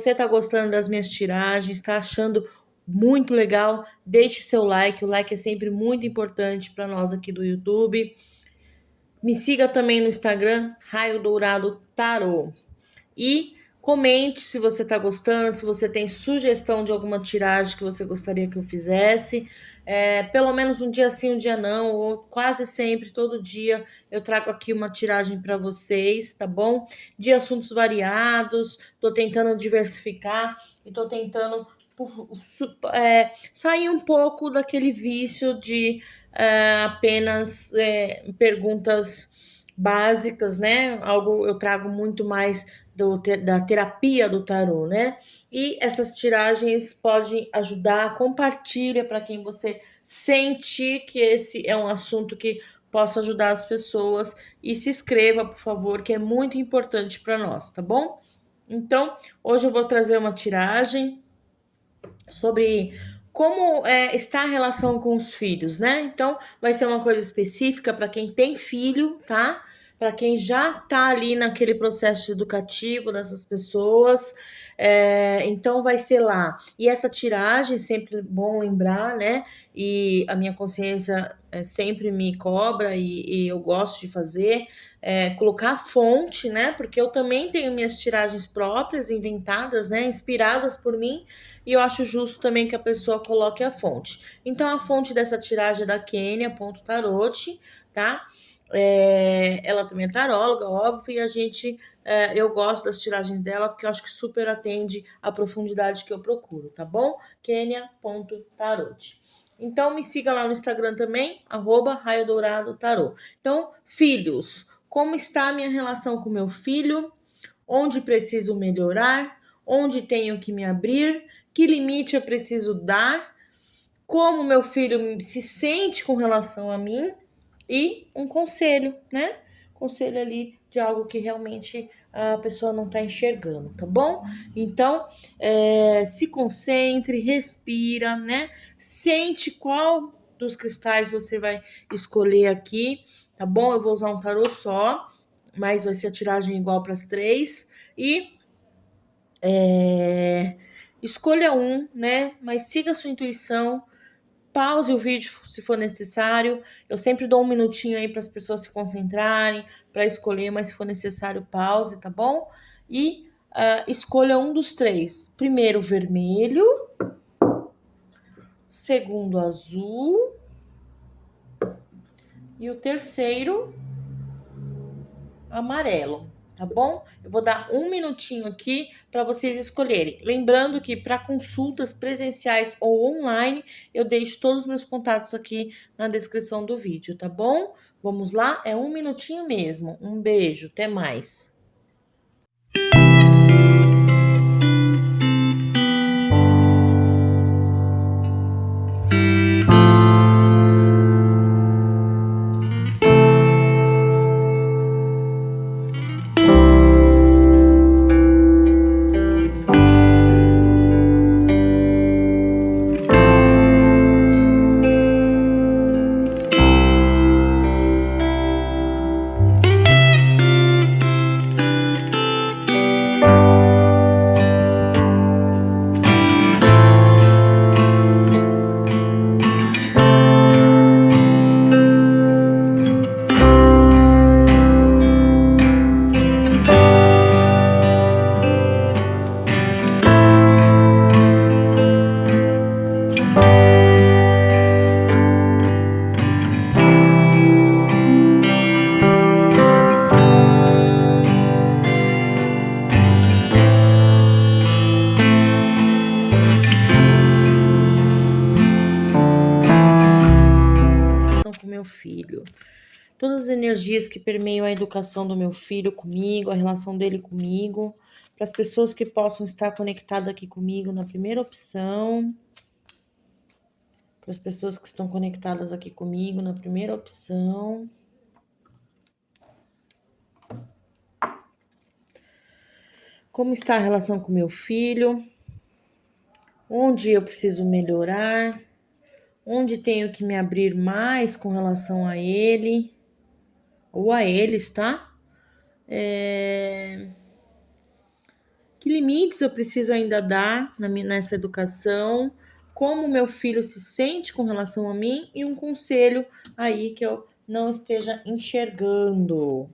você tá gostando das minhas tiragens, tá achando muito legal, deixe seu like. O like é sempre muito importante para nós aqui do YouTube. Me siga também no Instagram, Raio Dourado Tarô. E comente se você está gostando, se você tem sugestão de alguma tiragem que você gostaria que eu fizesse. Pelo menos um dia sim, um dia não, ou quase sempre, todo dia, eu trago aqui uma tiragem para vocês, tá bom? De assuntos variados, tô tentando diversificar e tô tentando sair um pouco daquele vício de apenas perguntas básicas, né? Algo eu trago muito mais da terapia do tarô, né? E essas tiragens podem ajudar, compartilha para quem você sente que esse é um assunto que possa ajudar as pessoas e se inscreva, por favor, que é muito importante para nós, tá bom? Então, hoje eu vou trazer uma tiragem sobre como está a relação com os filhos, né? Então, vai ser uma coisa específica para quem tem filho, tá? Para quem já tá ali naquele processo educativo dessas pessoas. Então, vai ser lá. E essa tiragem, sempre bom lembrar, né? E a minha consciência sempre me cobra e eu gosto de fazer. Colocar a fonte, né? Porque eu também tenho minhas tiragens próprias, inventadas, né? Inspiradas por mim. E eu acho justo também que a pessoa coloque a fonte. Então, a fonte dessa tiragem é da Kênia.tarot, tá? Ela também é taróloga, óbvio, e eu gosto das tiragens dela porque eu acho que super atende a profundidade que eu procuro, tá bom? Kênia.tarot. Então, me siga lá no Instagram também, @Raio Dourado Tarô. Então, filhos, como está a minha relação com meu filho? Onde preciso melhorar? Onde tenho que me abrir? Que limite eu preciso dar? Como meu filho se sente com relação a mim? E um conselho, né? Conselho ali de algo que realmente a pessoa não está enxergando, tá bom? Então, se concentre, respira, né? Sente qual dos cristais você vai escolher aqui, tá bom? Eu vou usar um tarô só, mas vai ser a tiragem igual para as três. E escolha um, né? Mas siga a sua intuição. Pause o vídeo se for necessário. Eu sempre dou um minutinho aí para as pessoas se concentrarem, para escolher, mas se for necessário, pause, tá bom? E escolha um dos três. Primeiro, vermelho. Segundo, azul. E o terceiro, amarelo, tá bom? Eu vou dar um minutinho aqui para vocês escolherem. Lembrando que para consultas presenciais ou online, eu deixo todos os meus contatos aqui na descrição do vídeo, tá bom? Vamos lá? É um minutinho mesmo. Um beijo, até mais. Com meu filho. Todas as energias que permeiam a educação do meu filho comigo, a relação dele comigo, para as pessoas que possam estar conectadas aqui comigo na primeira opção, para as pessoas que estão conectadas aqui comigo na primeira opção. Como está a relação com meu filho? Onde eu preciso melhorar? Onde tenho que me abrir mais com relação a ele? Ou a eles, tá? Que limites eu preciso ainda dar nessa educação? Como meu filho se sente com relação a mim? E um conselho aí que eu não esteja enxergando.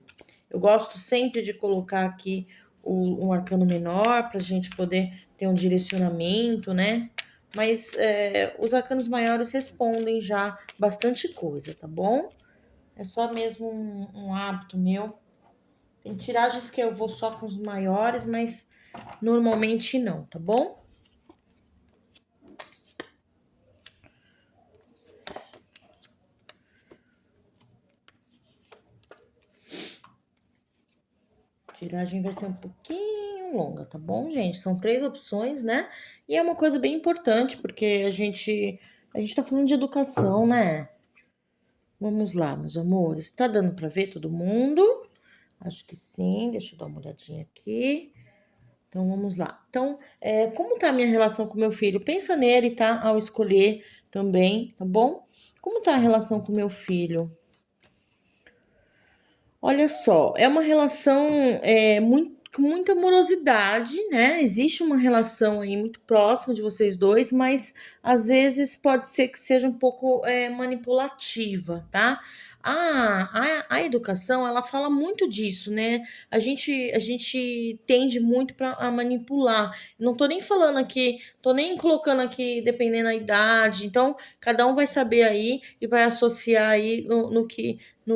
Eu gosto sempre de colocar aqui um arcano menor para a gente poder ter um direcionamento, né? Mas os arcanos maiores respondem já bastante coisa, tá bom? É só mesmo um hábito meu. Tem tiragens que eu vou só com os maiores, mas normalmente não, tá bom? A tiragem vai ser um pouquinho longa, tá bom, gente? São 3 opções, né? E é uma coisa bem importante, porque a gente tá falando de educação, né? Vamos lá, meus amores. Tá dando para ver todo mundo? Acho que sim. Deixa eu dar uma olhadinha aqui. Então, vamos lá. Então, como tá a minha relação com meu filho? Pensa nele, tá? Ao escolher também, tá bom? Como tá a relação com meu filho? Olha só, é uma relação com muita amorosidade, né? Existe uma relação aí muito próxima de vocês dois, mas às vezes pode ser que seja um pouco manipulativa, tá? A educação, ela fala muito disso, né? A gente tende muito para a manipular. Não tô nem falando aqui, tô nem colocando aqui dependendo da idade. Então, cada um vai saber aí e vai associar aí no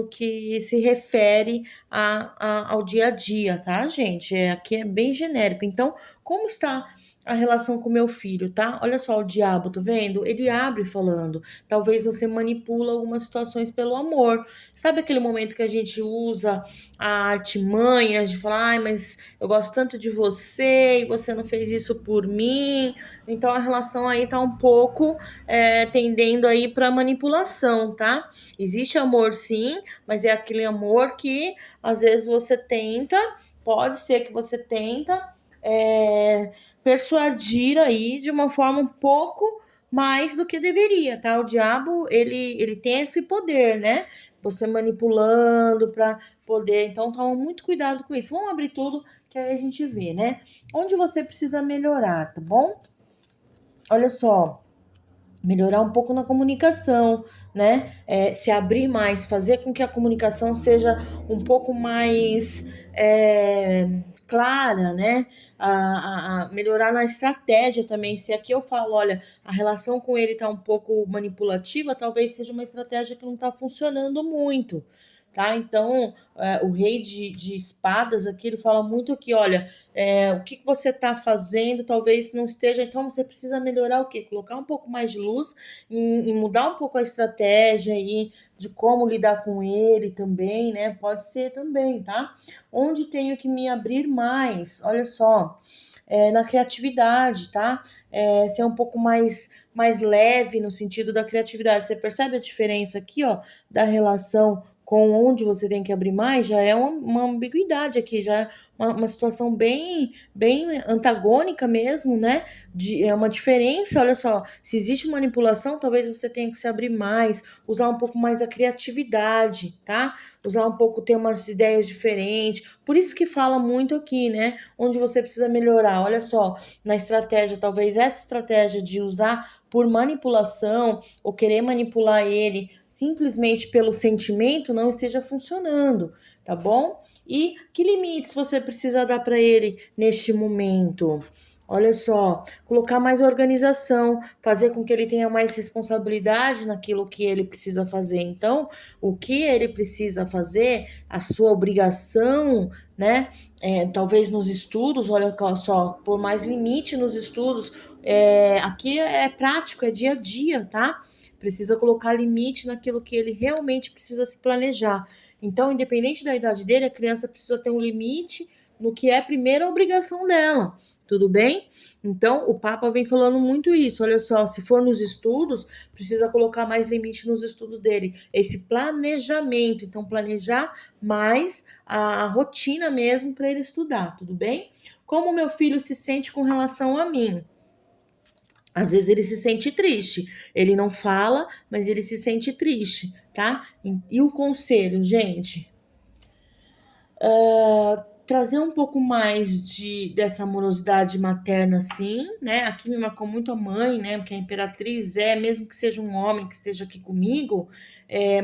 que se refere ao dia a dia, tá, gente? Aqui é bem genérico. Então, como está a relação com meu filho, tá? Olha só o diabo, tá vendo? Ele abre falando. Talvez você manipula algumas situações pelo amor. Sabe aquele momento que a gente usa a artimanha de falar, ai, mas eu gosto tanto de você e você não fez isso por mim. Então a relação aí tá um pouco tendendo aí para manipulação, tá? Existe amor sim, mas é aquele amor que às vezes você tenta, pode ser que você tenta persuadir aí de uma forma um pouco mais do que deveria, tá? O diabo, ele tem esse poder, né? Você manipulando para poder. Então, toma muito cuidado com isso. Vamos abrir tudo que aí a gente vê, né? Onde você precisa melhorar, tá bom? Olha só, melhorar um pouco na comunicação, né? Se abrir mais, fazer com que a comunicação seja um pouco mais clara, né? Melhorar na estratégia também. Se aqui eu falo, olha, a relação com ele tá um pouco manipulativa, talvez seja uma estratégia que não tá funcionando muito. Tá? Então, o rei de espadas aqui, ele fala muito aqui, olha, o que você está fazendo talvez não esteja, então você precisa melhorar o quê? Colocar um pouco mais de luz e mudar um pouco a estratégia aí de como lidar com ele também, né? Pode ser também, tá? Onde tenho que me abrir mais? Olha só, na criatividade, tá? Ser um pouco mais leve no sentido da criatividade. Você percebe a diferença aqui, ó, da relação com onde você tem que abrir mais? Já é uma ambiguidade aqui, já é uma situação bem antagônica mesmo, né? É uma diferença, olha só, se existe manipulação, talvez você tenha que se abrir mais, usar um pouco mais a criatividade, tá? Usar um pouco, ter umas ideias diferentes. Por isso que fala muito aqui, né? Onde você precisa melhorar. Olha só, na estratégia, talvez essa estratégia de usar por manipulação ou querer manipular ele simplesmente pelo sentimento não esteja funcionando, tá bom? E que limites você precisa dar para ele neste momento? Olha só, colocar mais organização, fazer com que ele tenha mais responsabilidade naquilo que ele precisa fazer. Então, o que ele precisa fazer, a sua obrigação, né? Talvez nos estudos, olha só, por mais limite nos estudos, aqui é prático, é dia a dia, tá? Precisa colocar limite naquilo que ele realmente precisa se planejar. Então, independente da idade dele, a criança precisa ter um limite no que é a primeira obrigação dela. Tudo bem? Então, o Papa vem falando muito isso. Olha só, se for nos estudos, precisa colocar mais limite nos estudos dele. Esse planejamento. Então, planejar mais a rotina mesmo para ele estudar. Tudo bem? Como meu filho se sente com relação a mim? Às vezes ele se sente triste. Ele não fala, mas ele se sente triste, tá? E o conselho, gente? trazer um pouco mais dessa amorosidade materna, sim, né? Aqui me marcou muito a mãe, né? Porque a Imperatriz mesmo que seja um homem que esteja aqui comigo,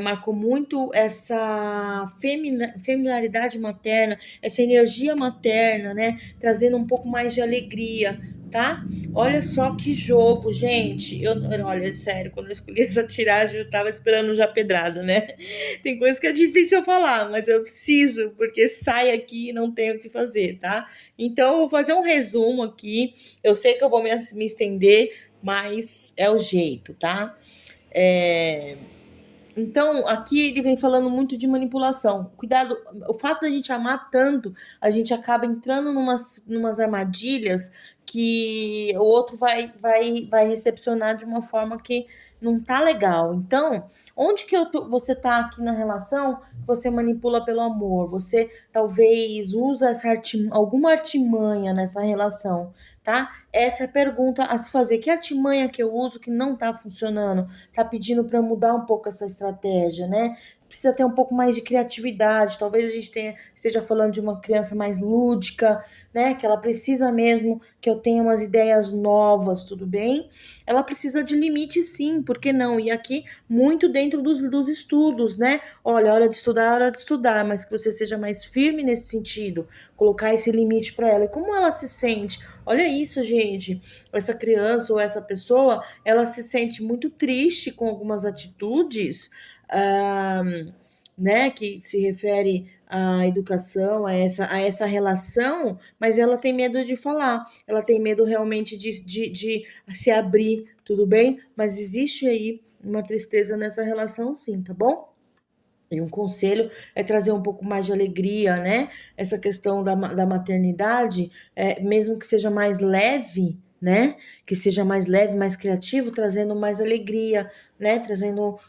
marcou muito essa feminilidade materna, essa energia materna, né? Trazendo um pouco mais de alegria, tá? Olha só que jogo, gente. Olha, sério, quando eu escolhi essa tiragem, eu tava esperando já pedrada, né? Tem coisa que é difícil eu falar, mas eu preciso, porque sai aqui e não tenho o que fazer, tá? Então, eu vou fazer um resumo aqui. Eu sei que eu vou me estender, mas é o jeito, tá? É, então, aqui ele vem falando muito de manipulação. Cuidado, o fato da gente amar tanto, a gente acaba entrando numas armadilhas que o outro vai recepcionar de uma forma que não tá legal. Então, onde que você tá aqui na relação, você manipula pelo amor? Você talvez usa alguma artimanha nessa relação, tá? Essa é a pergunta a se fazer. Que artimanha que eu uso que não tá funcionando? Tá pedindo para mudar um pouco essa estratégia, né? Precisa ter um pouco mais de criatividade. Talvez a gente esteja falando de uma criança mais lúdica, né? Que ela precisa mesmo que eu tenha umas ideias novas, tudo bem? Ela precisa de limite, sim, por que não? E aqui, muito dentro dos estudos, né? Olha, hora de estudar, mas que você seja mais firme nesse sentido, colocar esse limite para ela. E como ela se sente? Olha isso, gente. Essa criança ou essa pessoa, ela se sente muito triste com algumas atitudes, ah, né, que se refere à educação, a essa relação, mas ela tem medo de falar, ela tem medo realmente de se abrir, tudo bem? Mas existe aí uma tristeza nessa relação, sim, tá bom? E um conselho é trazer um pouco mais de alegria, né? Essa questão da maternidade, mesmo que seja mais leve, né? Que seja mais leve, mais criativo, trazendo mais alegria, né? Trazendo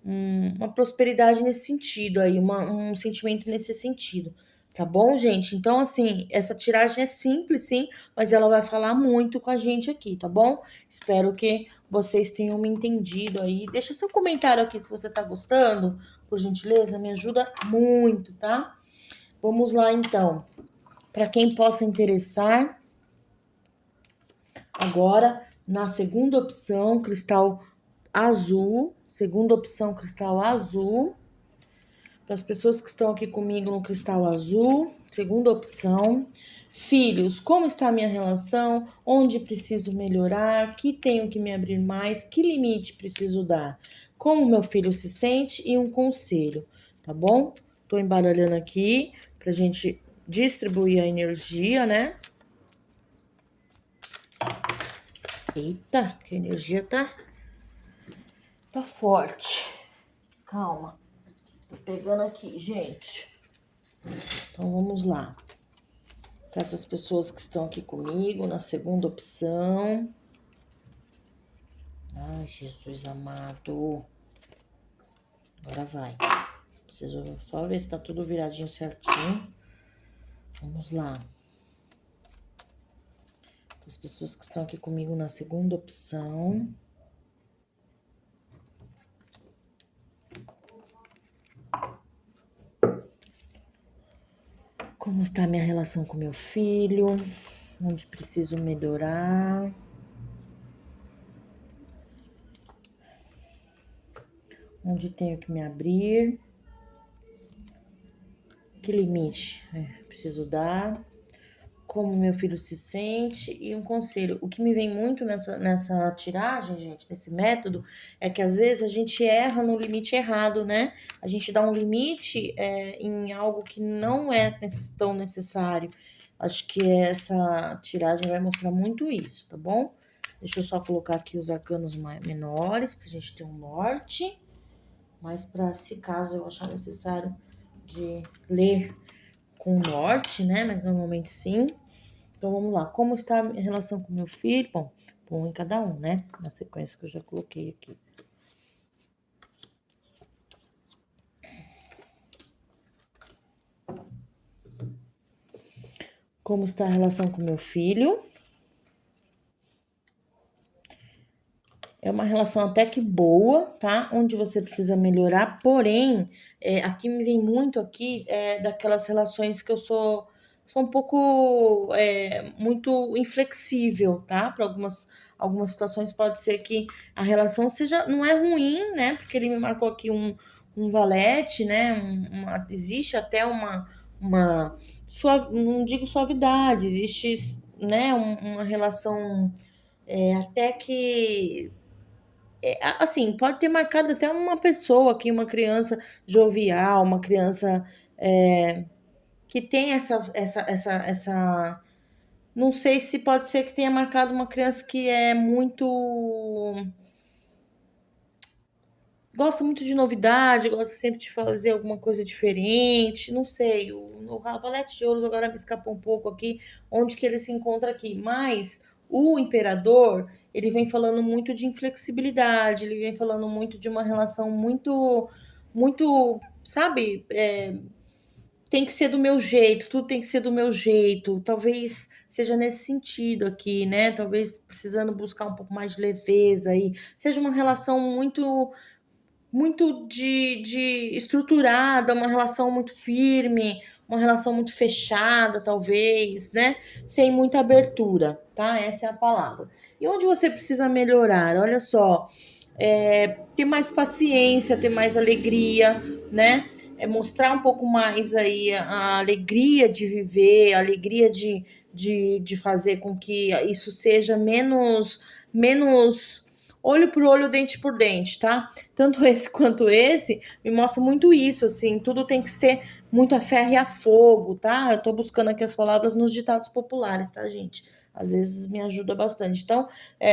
uma prosperidade nesse sentido aí, um sentimento nesse sentido. Tá bom, gente? Então, assim, essa tiragem é simples, sim, mas ela vai falar muito com a gente aqui, tá bom? Espero que vocês tenham me entendido aí. Deixa seu comentário aqui se você tá gostando, por gentileza, me ajuda muito, tá? Vamos lá então. Para quem possa interessar, agora na segunda opção, cristal azul, segunda opção, cristal azul. Para as pessoas que estão aqui comigo no cristal azul, segunda opção. Filhos, como está a minha relação? Onde preciso melhorar? Que tenho que me abrir mais? Que limite preciso dar? Como meu filho se sente? E um conselho, tá bom? Tô embaralhando aqui pra gente distribuir a energia, né? Eita, que a energia tá forte. Calma. Tô pegando aqui, gente. Então vamos lá. Para essas pessoas que estão aqui comigo na segunda opção. Ai, Jesus amado. Agora vai. Preciso só ver se tá tudo viradinho certinho. Vamos lá. As pessoas que estão aqui comigo na segunda opção. Como está a minha relação com meu filho? Onde preciso melhorar? Onde tenho que me abrir? Que limite preciso dar? Como meu filho se sente e um conselho. O que me vem muito nessa tiragem, gente, nesse método, é que às vezes a gente erra no limite errado, né? A gente dá um limite em algo que não é tão necessário. Acho que essa tiragem vai mostrar muito isso, tá bom? Deixa eu só colocar aqui os arcanos menores, pra gente ter um norte. Mas para se caso eu achar necessário de ler com norte, né? Mas normalmente sim. Então vamos lá. Como está a relação com meu filho? Bom, um em cada um, né? Na sequência que eu já coloquei aqui. Como está a relação com meu filho? É uma relação até que boa, tá? Onde você precisa melhorar, porém, aqui me vem muito aqui daquelas relações que eu sou um pouco muito inflexível, tá? Para algumas situações pode ser que a relação seja, não é ruim, né? Porque ele me marcou aqui um valete, né? Existe até uma não digo suavidade, existe, né? Uma relação até que assim, pode ter marcado até uma pessoa aqui, uma criança jovial, uma criança que tem não sei se pode ser que tenha marcado uma criança que é muito. Gosta muito de novidade, gosta sempre de fazer alguma coisa diferente, não sei. O Ravalete de Ouros agora me escapou um pouco aqui, onde que ele se encontra aqui. Mas o imperador, ele vem falando muito de inflexibilidade, ele vem falando muito de uma relação muito, sabe, tem que ser do meu jeito, tudo tem que ser do meu jeito. Talvez seja nesse sentido aqui, né? Talvez precisando buscar um pouco mais de leveza aí. Seja uma relação muito de estruturada, uma relação muito firme, uma relação muito fechada, talvez, né? Sem muita abertura, tá? Essa é a palavra. E onde você precisa melhorar? Olha só, ter mais paciência, ter mais alegria, né? Mostrar um pouco mais aí a alegria de viver, a alegria de fazer com que isso seja menos olho por olho, dente por dente, tá? Tanto esse quanto esse me mostra muito isso, assim, tudo tem que ser muito a ferro e a fogo, tá? Eu tô buscando aqui as palavras nos ditados populares, tá, gente? Às vezes me ajuda bastante. Então,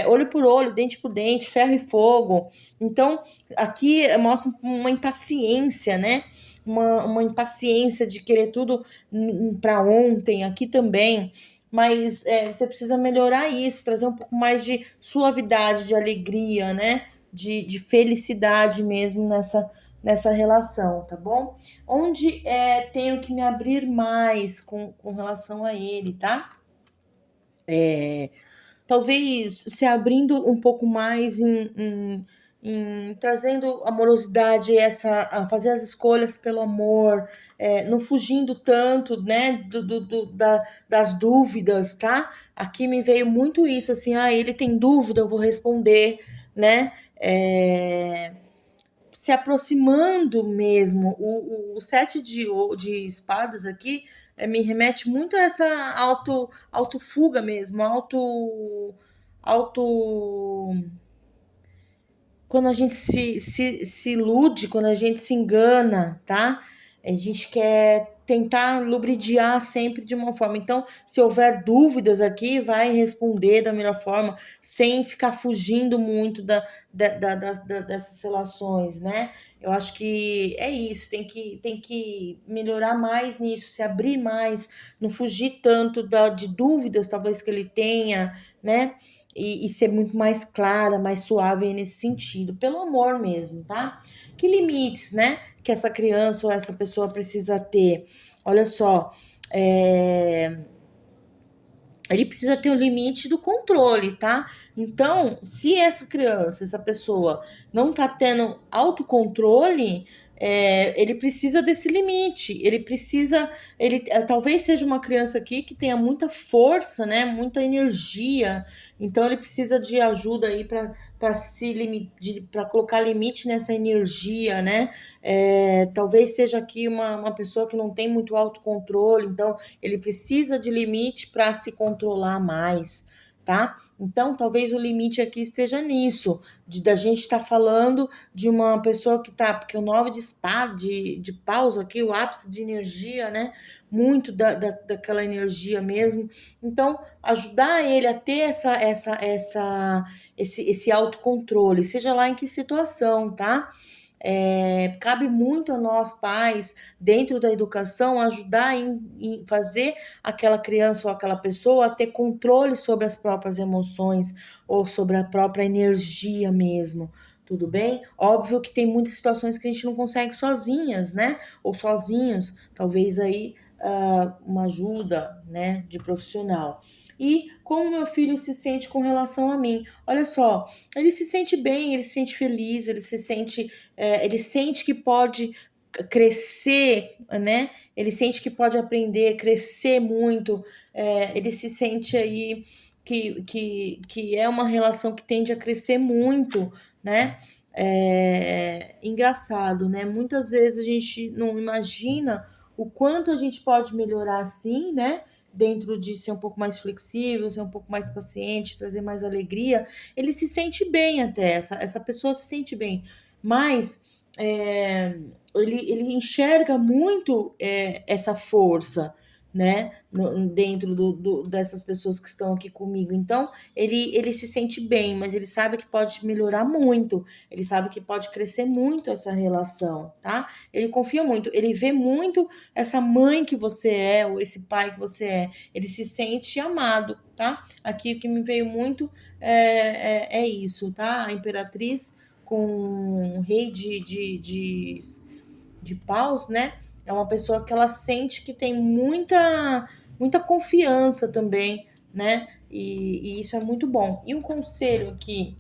olho por olho, dente por dente, ferro e fogo. Então, aqui mostra uma impaciência, né? Uma impaciência de querer tudo para ontem, aqui também. Mas você precisa melhorar isso, trazer um pouco mais de suavidade, de alegria, né? De felicidade mesmo nessa relação, tá bom? Onde tenho que me abrir mais com relação a ele, tá? Talvez se abrindo um pouco mais em trazendo amorosidade, a fazer as escolhas pelo amor, não fugindo tanto, né, das dúvidas, tá? Aqui me veio muito isso, assim, ele tem dúvida, eu vou responder, né? Se aproximando mesmo. O sete de espadas aqui me remete muito a essa autofuga mesmo, auto. Quando a gente se ilude, quando a gente se engana, tá? A gente quer tentar lubridiar sempre de uma forma. Então, se houver dúvidas aqui, vai responder da melhor forma, sem ficar fugindo muito dessas relações, né? Eu acho que é isso, tem que melhorar mais nisso, se abrir mais, não fugir tanto de dúvidas, talvez que ele tenha, né? E ser muito mais clara, mais suave nesse sentido, pelo amor mesmo, tá? Que limites, né? Que essa criança ou essa pessoa precisa ter. Olha só, ele precisa ter o limite do controle, tá? Então, se essa criança, essa pessoa não tá tendo autocontrole, ele precisa desse limite. Talvez seja uma criança aqui que tenha muita força, né? Muita energia. Então, ele precisa de ajuda aí para colocar limite nessa energia, né? Talvez seja aqui uma pessoa que não tem muito autocontrole, então ele precisa de limite para se controlar mais, tá? Então, talvez o limite aqui esteja nisso, da gente estar falando de uma pessoa que tá, porque o 9 de espada, de paus aqui, o ápice de energia, né? Muito daquela energia mesmo. Então, ajudar ele a ter esse autocontrole, seja lá em que situação, tá? Cabe muito a nós, pais, dentro da educação, ajudar em fazer aquela criança ou aquela pessoa a ter controle sobre as próprias emoções ou sobre a própria energia mesmo. Tudo bem? Óbvio que tem muitas situações que a gente não consegue sozinhas, né? Ou sozinhos. Talvez aí uma ajuda, né, de profissional. E como meu filho se sente com relação a mim? Olha só, ele se sente bem, ele se sente feliz, ele sente que pode crescer, né? Ele sente que pode aprender, crescer muito, ele se sente aí que é uma relação que tende a crescer muito, né? Engraçado, né? Muitas vezes a gente não imagina o quanto a gente pode melhorar assim, né? Dentro de ser um pouco mais flexível, ser um pouco mais paciente, trazer mais alegria, ele se sente bem até, essa pessoa se sente bem, mas ele enxerga muito essa força, né, dentro dessas pessoas que estão aqui comigo. Então, ele se sente bem, mas ele sabe que pode melhorar muito, ele sabe que pode crescer muito essa relação, tá? Ele confia muito, ele vê muito essa mãe que você é, ou esse pai que você é, ele se sente amado, tá? Aqui o que me veio muito é isso, tá? A imperatriz com o rei de paus, né? É uma pessoa que ela sente que tem muita confiança também, né? E isso é muito bom. E um conselho aqui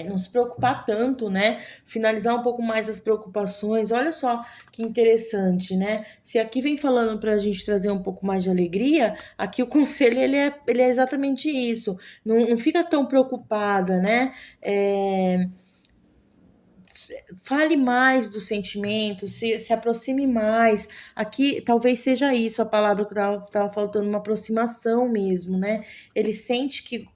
não se preocupar tanto, né? Finalizar um pouco mais as preocupações. Olha só que interessante, né? Se aqui vem falando para a gente trazer um pouco mais de alegria, aqui o conselho ele é exatamente isso. Não fica tão preocupada, né? Fale mais do sentimento, se aproxime mais. Aqui talvez seja isso a palavra que estava faltando, uma aproximação mesmo, né? Ele sente que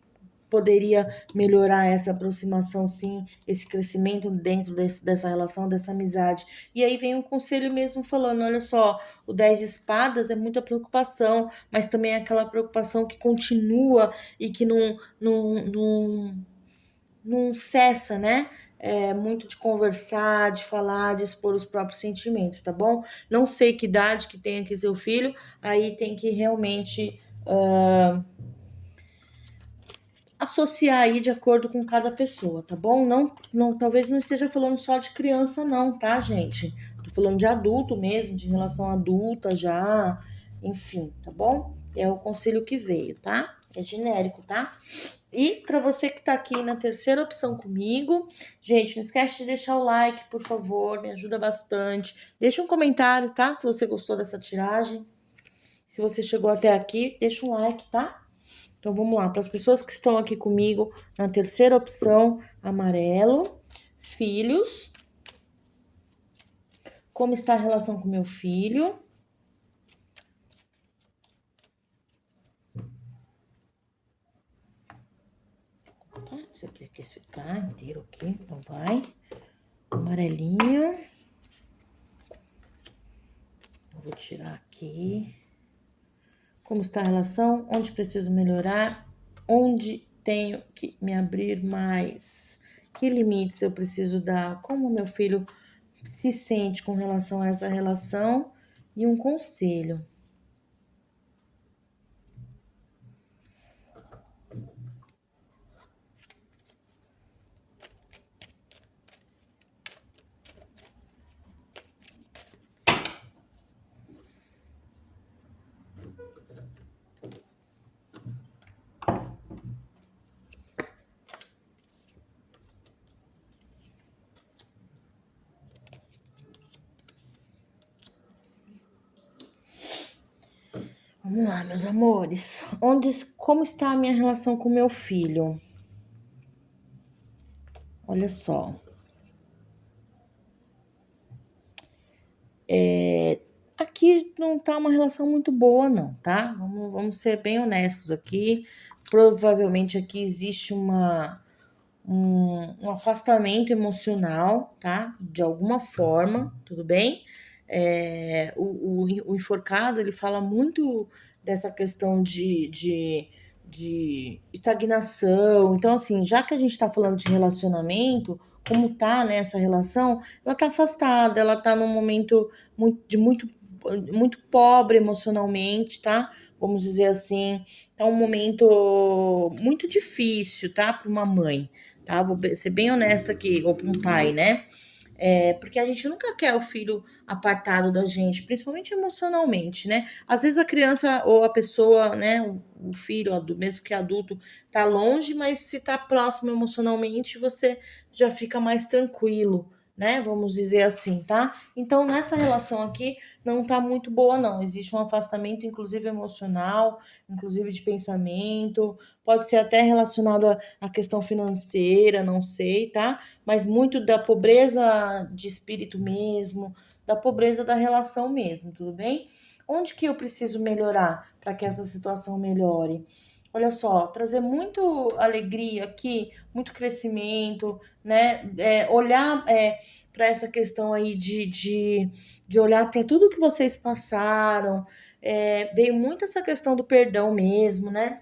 poderia melhorar essa aproximação, sim, esse crescimento dentro dessa relação, dessa amizade. E aí vem um conselho mesmo falando: olha só, o 10 de espadas é muita preocupação, mas também é aquela preocupação que continua e que não cessa, né? Muito de conversar, de falar, de expor os próprios sentimentos, tá bom? Não sei que idade que tem aqui seu filho, aí tem que realmente associar aí de acordo com cada pessoa, tá bom? Talvez não esteja falando só de criança, não, tá, gente? Tô falando de adulto mesmo, de relação adulta já, enfim, tá bom? É o conselho que veio, tá? É genérico, tá? E para você que tá aqui na terceira opção comigo, gente, não esquece de deixar o like, por favor, me ajuda bastante. Deixa um comentário, tá? Se você gostou dessa tiragem. Se você chegou até aqui, deixa um like, tá? Então vamos lá, para as pessoas que estão aqui comigo na terceira opção, amarelo, filhos. Como está a relação com meu filho? Tá, isso aqui quis ficar inteiro aqui, então vai. Amarelinho. Vou tirar aqui. Como está a relação? Onde preciso melhorar? Onde tenho que me abrir mais? Que limites eu preciso dar? Como meu filho se sente com relação a essa relação? E um conselho. Vamos lá, meus amores. Como está a minha relação com meu filho? Olha só. Aqui não tá uma relação muito boa, não, tá? Vamos ser bem honestos aqui. Provavelmente aqui existe um afastamento emocional, tá? De alguma forma, tudo bem? O enforcado, ele fala muito dessa questão de estagnação. Então, assim, já que a gente tá falando de relacionamento, como tá nessa relação, ela tá afastada, ela tá num momento muito pobre emocionalmente, tá? Vamos dizer assim, tá um momento muito difícil, tá? Para uma mãe, tá? Vou ser bem honesta aqui, ou para um pai, né? Porque a gente nunca quer o filho apartado da gente, principalmente emocionalmente, né? Às vezes a criança ou a pessoa, né, o filho, mesmo que adulto, tá longe, mas se tá próximo emocionalmente, você já fica mais tranquilo, né? Vamos dizer assim, tá? Então, nessa relação aqui, não tá muito boa, não. Existe um afastamento, inclusive emocional, inclusive de pensamento, pode ser até relacionado à questão financeira, não sei, tá? Mas muito da pobreza de espírito mesmo, da pobreza da relação mesmo, tudo bem? Onde que eu preciso melhorar para que essa situação melhore? Olha só, trazer muito alegria aqui, muito crescimento, né? Olhar para essa questão aí de olhar para tudo que vocês passaram. Veio muito essa questão do perdão mesmo, né?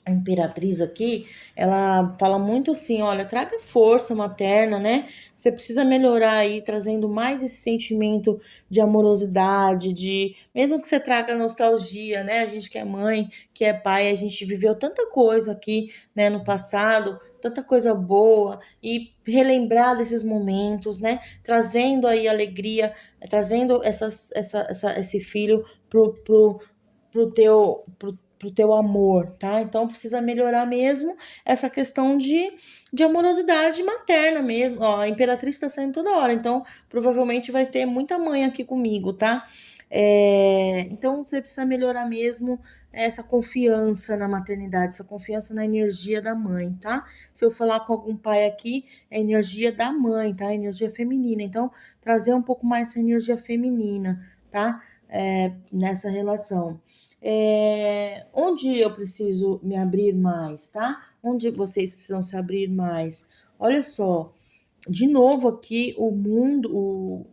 A imperatriz aqui, ela fala muito assim, olha, traga força materna, né? Você precisa melhorar aí, trazendo mais esse sentimento de amorosidade, mesmo que você traga nostalgia, né? A gente que é mãe, que é pai, a gente viveu tanta coisa aqui, né, no passado, tanta coisa boa, e relembrar desses momentos, né? Trazendo aí alegria, trazendo esse filho pro teu amor, tá? Então precisa melhorar mesmo essa questão de amorosidade materna mesmo. Ó, a imperatriz tá saindo toda hora, então provavelmente vai ter muita mãe aqui comigo, tá? Então você precisa melhorar mesmo essa confiança na maternidade, essa confiança na energia da mãe, tá? Se eu falar com algum pai aqui, é energia da mãe, tá? Energia feminina. Então, trazer um pouco mais essa energia feminina, tá? Nessa relação. Onde eu preciso me abrir mais, tá? Onde vocês precisam se abrir mais? Olha só, de novo aqui o mundo,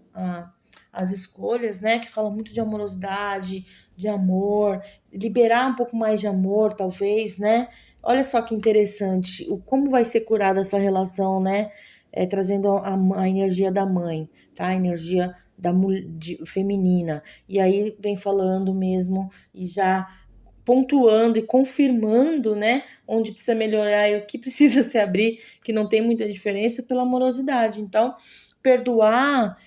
as escolhas, né? Que falam muito de amorosidade, de amor, liberar um pouco mais de amor, talvez, né? Olha só que interessante, como vai ser curada essa relação, né? Trazendo a energia da mãe, tá? A energia feminina. E aí vem falando mesmo e já pontuando e confirmando, né, onde precisa melhorar e o que precisa se abrir, que não tem muita diferença, pela amorosidade. Então, perdoar,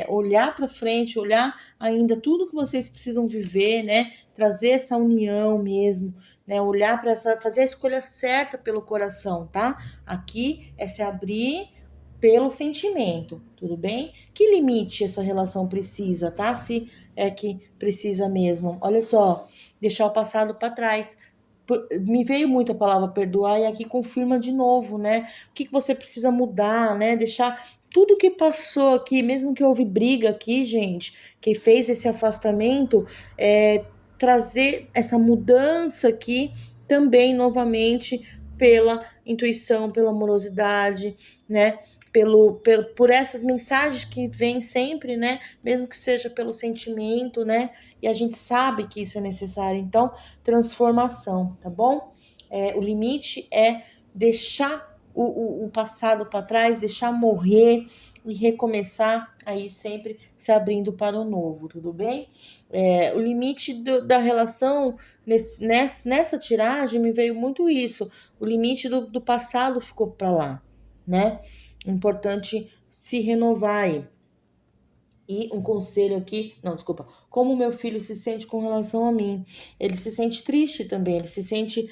olhar para frente, olhar ainda tudo que vocês precisam viver, né, trazer essa união mesmo, né, olhar para fazer a escolha certa pelo coração, tá? Aqui é se abrir pelo sentimento, tudo bem? Que limite essa relação precisa, tá? Se é que precisa mesmo. Olha só, deixar o passado para trás. Me veio muito a palavra perdoar e aqui confirma de novo, né? O que você precisa mudar, né? Deixar tudo que passou aqui, mesmo que houve briga aqui, gente, que fez esse afastamento, trazer essa mudança aqui também novamente pela intuição, pela amorosidade, né? Por essas mensagens que vêm sempre, né? Mesmo que seja pelo sentimento, né? E a gente sabe que isso é necessário. Então, transformação, tá bom? O limite é deixar o passado para trás, deixar morrer e recomeçar aí sempre se abrindo para o novo, tudo bem? O limite da relação nessa tiragem me veio muito isso. O limite do passado ficou para lá, né? Importante se renovar aí. E um conselho aqui, não, desculpa, como meu filho se sente com relação a mim? Ele se sente triste também, ele se sente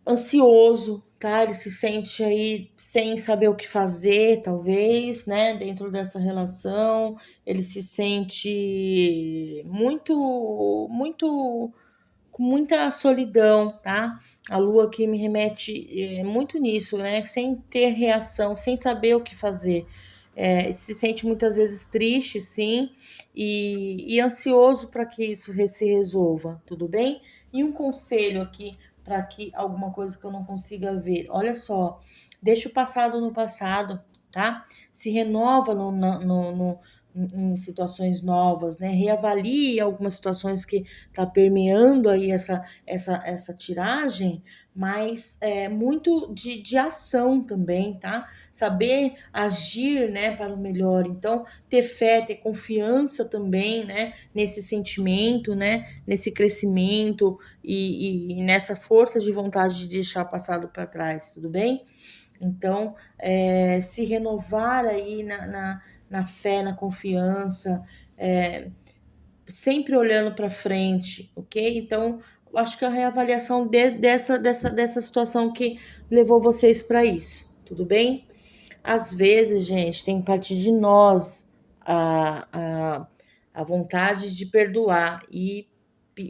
ansioso, tá? Ele se sente aí sem saber o que fazer, talvez, né? Dentro dessa relação, ele se sente com muita solidão, tá? A lua aqui me remete muito nisso, né? Sem ter reação, sem saber o que fazer. Se sente muitas vezes triste, sim, e ansioso para que isso se resolva, tudo bem? E um conselho aqui para que alguma coisa que eu não consiga ver. Olha só, deixa o passado no passado, tá? Se renova em situações novas, né? Reavalie algumas situações que tá permeando aí essa tiragem, mas muito de ação também, tá? Saber agir, né, para o melhor. Então, ter fé, ter confiança também, né, nesse sentimento, né, nesse crescimento e nessa força de vontade de deixar o passado para trás, tudo bem? Então, se renovar aí na fé, na confiança, sempre olhando para frente, ok? Então, eu acho que a reavaliação dessa situação que levou vocês para isso, tudo bem? Às vezes, gente, tem que partir de nós a, a, a vontade de perdoar e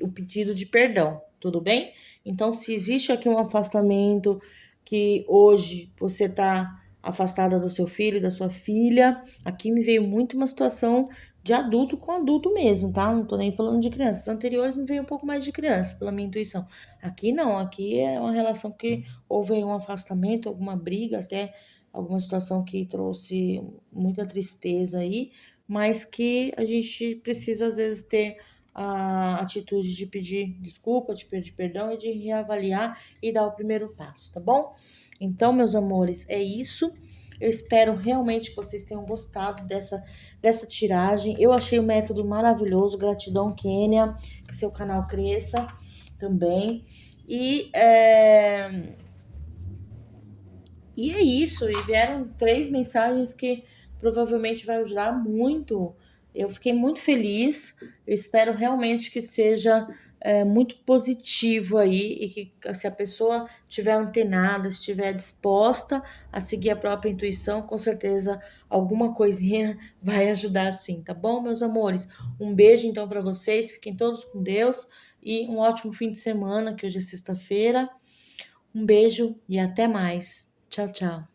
o pedido de perdão, tudo bem? Então, se existe aqui um afastamento, que hoje você está afastada do seu filho e da sua filha, aqui me veio muito uma situação de adulto com adulto mesmo, tá? Não tô nem falando de crianças. Anteriores me veio um pouco mais de criança, pela minha intuição. Aqui não, aqui é uma relação que houve um afastamento, alguma briga, até alguma situação que trouxe muita tristeza aí, mas que a gente precisa às vezes ter a atitude de pedir desculpa, de pedir perdão e de reavaliar e dar o primeiro passo, tá bom? Então, meus amores, é isso. Eu espero realmente que vocês tenham gostado dessa tiragem. Eu achei o método maravilhoso. Gratidão, Kênia. Que seu canal cresça também. E é isso. E vieram 3 mensagens que provavelmente vai ajudar muito. Eu fiquei muito feliz. Eu espero realmente que seja muito positivo aí e que se a pessoa estiver antenada, estiver disposta a seguir a própria intuição, com certeza alguma coisinha vai ajudar sim, tá bom, meus amores? Um beijo então para vocês. Fiquem todos com Deus e um ótimo fim de semana, que hoje é sexta-feira. Um beijo e até mais. Tchau, tchau.